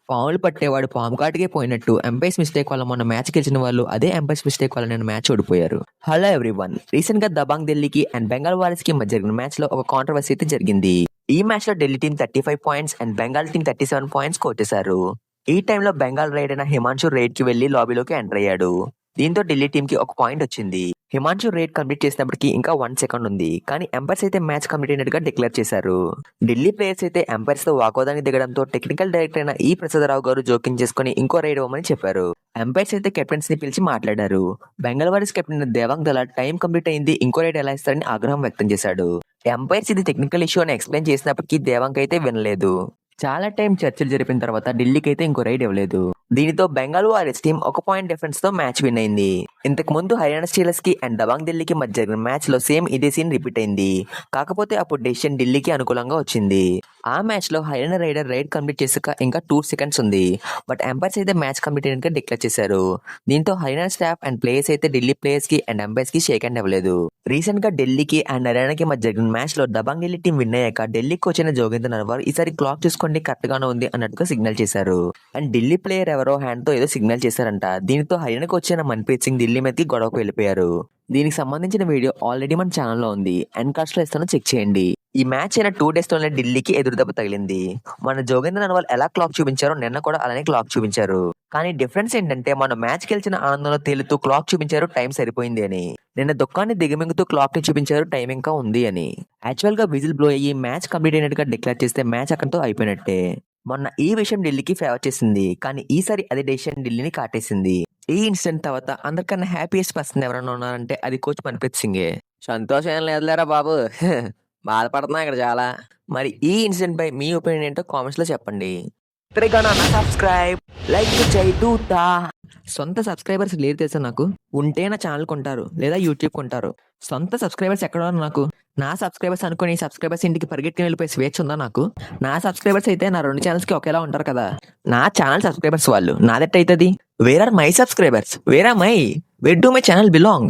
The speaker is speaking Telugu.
పాములు పట్టేవాడు పాము కాటికే పోయినట్టు ఎంపైర్స్ మిస్టేక్ వల్ల మొన్న మ్యాచ్ గెలిచిన వాళ్ళు అదే ఎంపైర్స్ మిస్టేక్ వల్ల నేను మ్యాచ్ ఓడిపోయారు. హలో ఎవ్రీవన్, రీసెంట్ గా దబాంగ్ ఢిల్లీకి అండ్ బెంగాల్ వారియర్స్ కి మధ్య జరిగిన మ్యాచ్ లో ఒక కాంట్రవర్సీ అయితే జరిగింది. ఈ మ్యాచ్ లో Delhi team 35 points and Bengal team 37 points కొట్టేశారు. ఈ టైంలో బెంగాల్ రైడ్ అయిన హిమాన్షు రైడ్ కి వెళ్లి లాబీలోకి ఎంటర్ అయ్యాడు. దీంతో ఢిల్లీ టీం కి ఒక పాయింట్ వచ్చింది. హిమాన్షు రైడ్ కంప్లీట్ చేసినప్పటికీ ఇంకా 1 సెకండ్ ఉంది, కానీ ఎంపైర్స్ అయితే మ్యాచ్ కంప్లీట్ అయినట్టుగా డిక్లేర్ చేశారు. ఢిల్లీ ప్లేయర్స్ అయితే ఎంపైర్స్ తో వాకోదానికి దిగడంతో టెక్నికల్ డైరెక్టర్ అయిన ఈ ప్రసాదరావు గారు జోక్యం చేసుకుని ఇంకో రైడ్ ఇవ్వమని చెప్పారు. ఎంపైర్స్ అయితే కెప్టెన్స్ ని పిలిచి మాట్లాడారు. బెంగాల్ వారియర్స్ కెప్టెన్ దేవాంగ్ దళ టైం కంప్లీట్ అయింది, ఇంకో రైడ్ ఎలా ఇస్తారని ఆగ్రహం వ్యక్తం చేశాడు. ఎంపైర్స్ ఇది టెక్నికల్ ఇష్యూ అని ఎక్స్ప్లెయిన్ చేసినప్పటికీ దేవాంగ్ అయితే వినలేదు. చాలా టైం చర్చలు జరిపిన తర్వాత ఢిల్లీకి అయితే ఇంకో రైడ్ ఇవ్వలేదు. దీనితో బెంగాల్ వారియర్స్ టీం ఒక పాయింట్ డిఫరెన్స్ తో మ్యాచ్ విన్ అయింది. ఇంతకు ముందు హర్యానా స్టీలర్స్ కి అండ్ దబాంగ్ ఢిల్లీకి మధ్య జరిగిన మ్యాచ్ లో సేమ్ ఇదే సీన్ రిపీట్ అయింది. కాకపోతే అప్పుడు డెసిషన్ ఢిల్లీకి అనుకూలంగా వచ్చింది. ఆ మ్యాచ్ లో హర్యానా రైడర్ రైడ్ కంప్లీట్ చేసాక ఇంకా 2 సెకండ్స్ ఉంది, బట్ ఎంపైర్స్ అయితే మ్యాచ్ కంప్లీట్ అయినట్టుగా డిక్లేర్ చేశారు. దీంతో హర్యానా స్టాఫ్ అండ్ ప్లేయర్స్ అయితే ఢిల్లీ ప్లేయర్స్ కి అండ్ ఎంపైర్స్ కి షేక్ హ్యాండ్ ఇవ్వలేదు. రీసెంట్ గా ఢిల్లీకి అండ్ హర్యానాకి మధ్య జరిగిన మ్యాచ్ లో దబాంగ్ ఢిల్లీ టీం విన్ అయ్యాక ఢిల్లీకి వచ్చిన జోగేంద్ర నర్వాల్ ఈసారి క్లాక్ చూసుకోండి కరెక్ట్ గానే ఉంది అన్నట్టుగా సిగ్నల్ చేశారు. అండ్ ఢిల్లీ ప్లేయర్ ఎవరో హ్యాండ్ తో ఏదో సిగ్నల్ చేశారంట. దీనితో హర్యానాకి వచ్చిన మన్ప్రీత్ సింగ్ ఢిల్లీ మీదకి గొడవకు వెళ్ళిపోయారు. దీనికి సంబంధించిన వీడియో ఆల్రెడీ మన ఛానల్లో ఉంది, ఎండ్ కార్డ్స్ లో ఇస్తాను, చెక్ చేయండి. ఈ మ్యాచ్ అయిన 2 డేస్ లోనే ఢిల్లీకి ఎదురుదెబ్బ తగిలింది. మన జోగేంద్ర నర్వాల్ ఎలా క్లాక్ చూపించారో నిన్న కూడా అలానే క్లాక్ చూపించారు. కానీ డిఫరెన్స్ ఏంటంటే మన మ్యాచ్ గెలిచిన ఆనందంలో తేలుతూ క్లాక్ చూపించారు టైం సరిపోయింది అని. నిన్న దుఃఖాన్ని దిగమింగుతూ క్లాక్ ని చూపించారు టైం ఇంకా ఉంది అని. యాక్చువల్ గా విజిల్ బ్లో అయ్యి మ్యాచ్ కంప్లీట్ అయినట్టుగా డిక్లేర్ చేస్తే మ్యాచ్ అక్కడితో అయిపోయినట్టే. మొన్న ఈ విషయం ఢిల్లీకి ఫేవర్ చేసింది, కానీ ఈసారి అదే డెసిషన్ ఢిల్లీని కాటేసింది. ఈ ఇన్సిడెంట్ తర్వాత అందరికన్నా హ్యాపీయెస్ట్ పర్సన్ ఎవరైనా ఉన్నారంటే అది కోచ్ మన్ప్రీత్ సింగే. సంతోషం ఏం లేదులేరా బాబు, బాధపడుతున్నా ఇక్కడ చాలా. మరి ఈ ఇన్సిడెంట్ పై మీ ఒపీనియన్ ఏంటో కామెంట్స్ లో చెప్పండి. సబ్స్క్రైబ్ లైక్ చేయుతా. సొంత సబ్స్క్రైబర్స్ లేరు తెలుసా నాకు. ఉంటే నా ఛానల్ కొంటారు లేదా యూట్యూబ్ కొంటారు. సొంత సబ్స్క్రైబర్స్ ఎక్కడ ఉన్నారు నాకు? నా సబ్స్క్రైబర్స్ అనుకుని సబ్స్క్రైబర్స్ ఇంటికి పరిగెట్టుకుని వెళ్ళిపోయి స్వేచ్ఛ ఉందా నాకు? నా సబ్స్క్రైబర్స్ అయితే నా 2 ఛానల్స్ కి ఒకేలా ఉంటారు కదా. నా ఛానల్ సబ్స్క్రైబర్స్ వాళ్ళు, నాదెట్ అవుతుంది? Where are my subscribers? Where are my? Where do my channel belong?